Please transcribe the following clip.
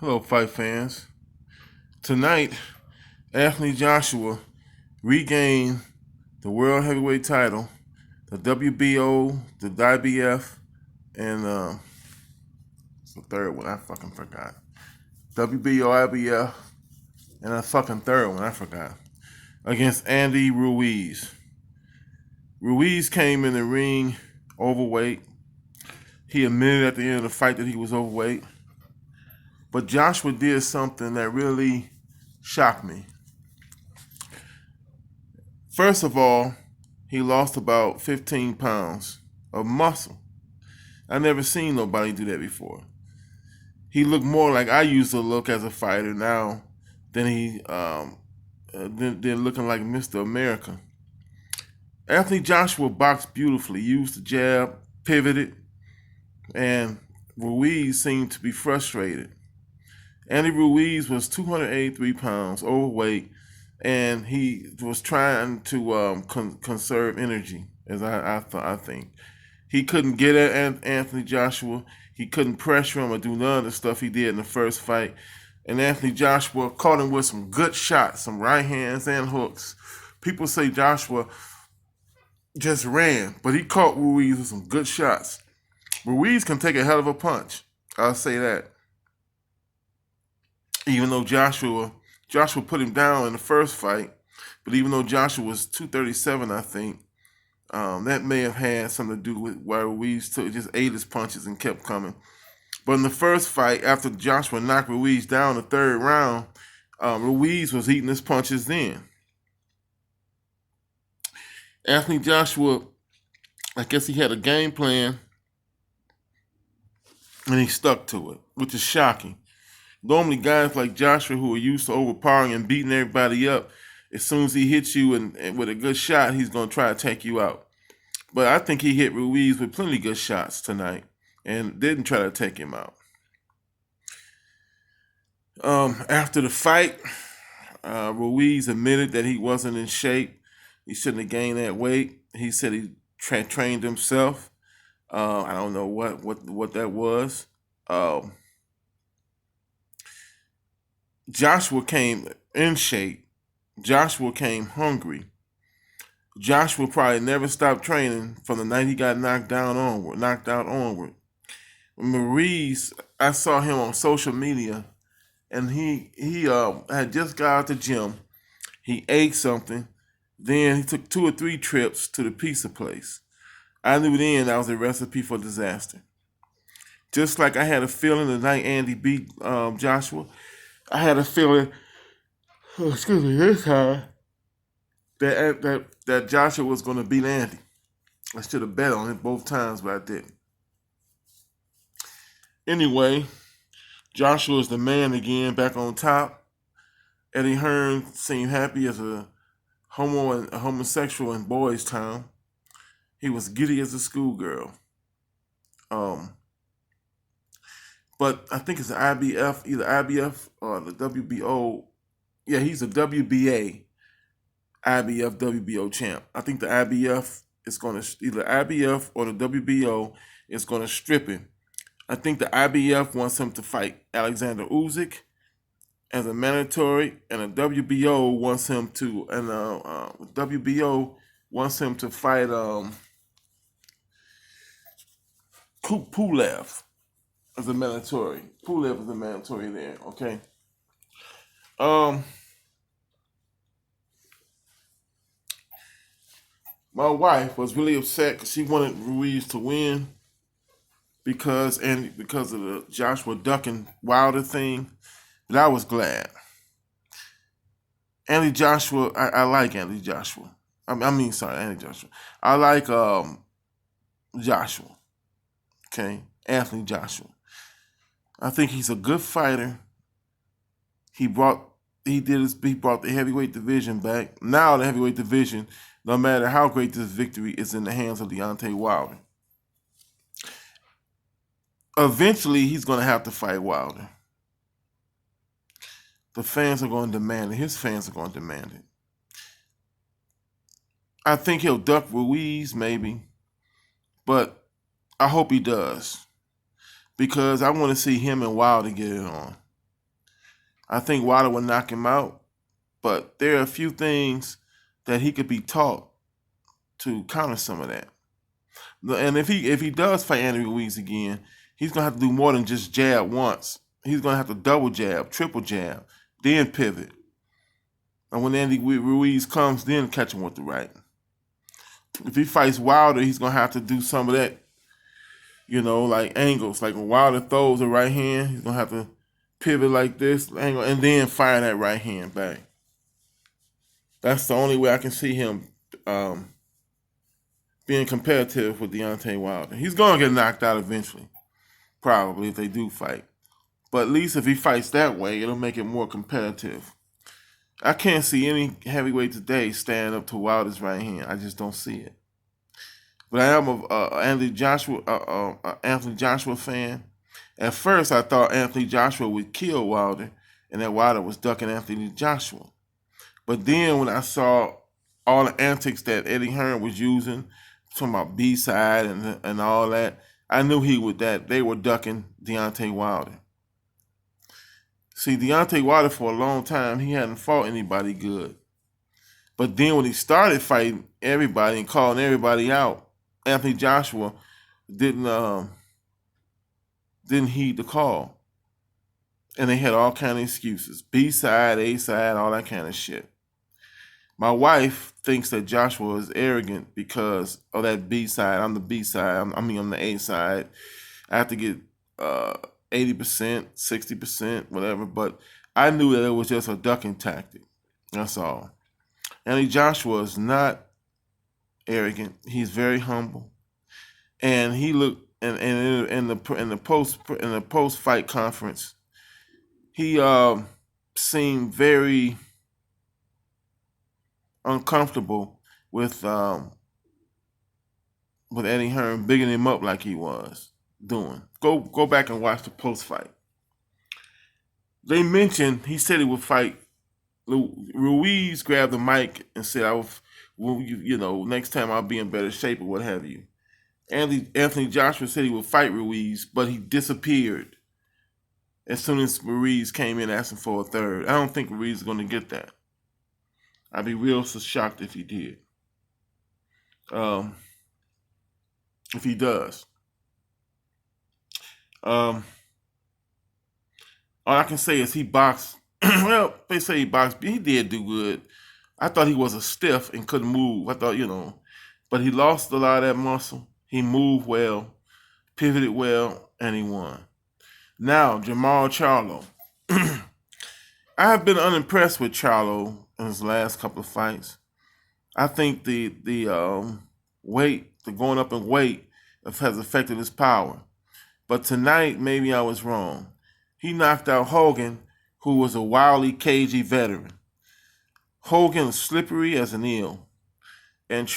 Hello, fight fans. Tonight, Anthony.Joshua regained the world heavyweight title, the WBO, the IBF, and it's the third one I fucking forgot. WBO, IBF, and a fucking third one I forgot. Against Andy Ruiz. Ruiz came in the ring overweight. He admitted at the end of the fight that he was overweight. But Joshua did something that really shocked me. First of all, he lost about 15 pounds of muscle. I never seen nobody do that before. He looked more like I used to look as a fighter now than than looking like Mr. America. Anthony.Joshua boxed beautifully, used the jab, pivoted, and Ruiz seemed to be frustrated. Andy Ruiz was 283 pounds, overweight, and he was trying to conserve energy, as I think. He couldn't get at Anthony.Joshua. He couldn't pressure him or do none of the stuff he did in the first fight. And Anthony.Joshua caught him with some good shots, some right hands and hooks. People say Joshua just ran, but he caught Ruiz with some good shots. Ruiz can take a hell of a punch. I'll say that. Even though Joshua put him down in the first fight, but even though Joshua was 237, I think, that may have had something to do with why Ruiz just ate his punches and kept coming. But in the first fight, after Joshua knocked Ruiz down the third round, Ruiz was eating his punches then. Anthony.Joshua, I guess he had a game plan, and he stuck to it, which is shocking. Normally, guys like Joshua who are used to overpowering and beating everybody up, as soon as he hits you and with a good shot, he's going to try to take you out. But I think he hit Ruiz with plenty of good shots tonight and didn't try to take him out. After the fight, Ruiz admitted that he wasn't in shape. He shouldn't have gained that weight. He said he trained himself. I don't know what that was. Joshua came in shape. Joshua came hungry. Joshua probably never stopped training from the night he got knocked out onward. Ruiz, I saw him on social media, and he had just got out the gym. He ate something. Then he took 2 or 3 trips to the pizza place. I knew then that was a recipe for disaster. Just like I had a feeling the night Andy beat Joshua, I had a feeling, this time, that Joshua was going to beat Andy. I should have bet on it both times, but I didn't. Anyway, Joshua is the man again, back on top. Eddie Hearn seemed happy as a homosexual in Boys Town. He was giddy as a schoolgirl. But I think it's the IBF, either IBF or the WBO. Yeah, he's a WBA, IBF, WBO champ. I think the IBF is going to, either IBF or the WBO is going to strip him. I think the IBF wants him to fight Alexander Usyk as a mandatory, and the WBO wants him to, and WBO wants him to fight Pulev as a mandatory. Pulev is a mandatory there, okay? My wife was really upset because she wanted Ruiz to win because of the Joshua ducking Wilder thing, but I was glad. Anthony.Joshua, I like Anthony.Joshua. Anthony.Joshua. I like Joshua. Okay, Anthony.Joshua. I think he's a good fighter. He brought the heavyweight division back. Now the heavyweight division, no matter how great this victory, is in the hands of Deontay Wilder. Eventually, he's going to have to fight Wilder. The fans are going to demand it. His fans are going to demand it. I think he'll duck Ruiz, maybe. But I hope he does. Because I want to see him and Wilder get it on. I think Wilder would knock him out, but there are a few things that he could be taught to counter some of that. And if he does fight Andy Ruiz again, he's gonna have to do more than just jab once. He's gonna have to double jab, triple jab, then pivot. And when Andy Ruiz comes, then catch him with the right. If he fights Wilder, he's gonna have to do some of that, like angles. Like when Wilder throws a right hand, he's gonna have to pivot like this angle and then fire that right hand back. That's the only way I can see him being competitive with Deontay Wilder. He's gonna get knocked out eventually, probably, if they do fight. But at least if he fights that way, it'll make it more competitive. I can't see any heavyweight today stand up to Wilder's right hand. I just don't see it. But I am a Anthony Joshua fan. At first, I thought Anthony Joshua would kill Wilder, and that Wilder was ducking Anthony Joshua. But then when I saw all the antics that Eddie Hearn was using, talking about B-side and all that, I knew they were ducking Deontay Wilder. See, Deontay Wilder, for a long time, he hadn't fought anybody good. But then when he started fighting everybody and calling everybody out, Anthony Joshua didn't heed the call. And they had all kind of excuses. B-side, A-side, all that kind of shit. My wife thinks that Joshua is arrogant because of that B-side. I'm the B-side. I'm the A-side. I have to get 80%, 60%, whatever. But I knew that it was just a ducking tactic. That's all. Anthony Joshua is not arrogant. He's very humble. And he looked in the post fight conference, he seemed very uncomfortable with Eddie Hearn bigging him up like he was doing. Go back and watch the post fight. They mentioned he said he would fight. Ruiz grabbed the mic and said, next time I'll be in better shape or what have you. Anthony Joshua said he would fight Ruiz, but he disappeared as soon as Ruiz came in asking for a third. I don't think Ruiz is going to get that. I'd be real shocked if he did. If he does. All I can say is he boxed. Well, they say he boxed, but he did do good. I thought he was a stiff and couldn't move. I thought, but he lost a lot of that muscle. He moved well, pivoted well, and he won. Now, Charlow. I have been unimpressed with Charlow in his last couple of fights. I think the going up in weight has affected his power. But tonight, maybe I was wrong. He knocked out Hogan, who was a wildly cagey veteran. Hogan was slippery as an eel. And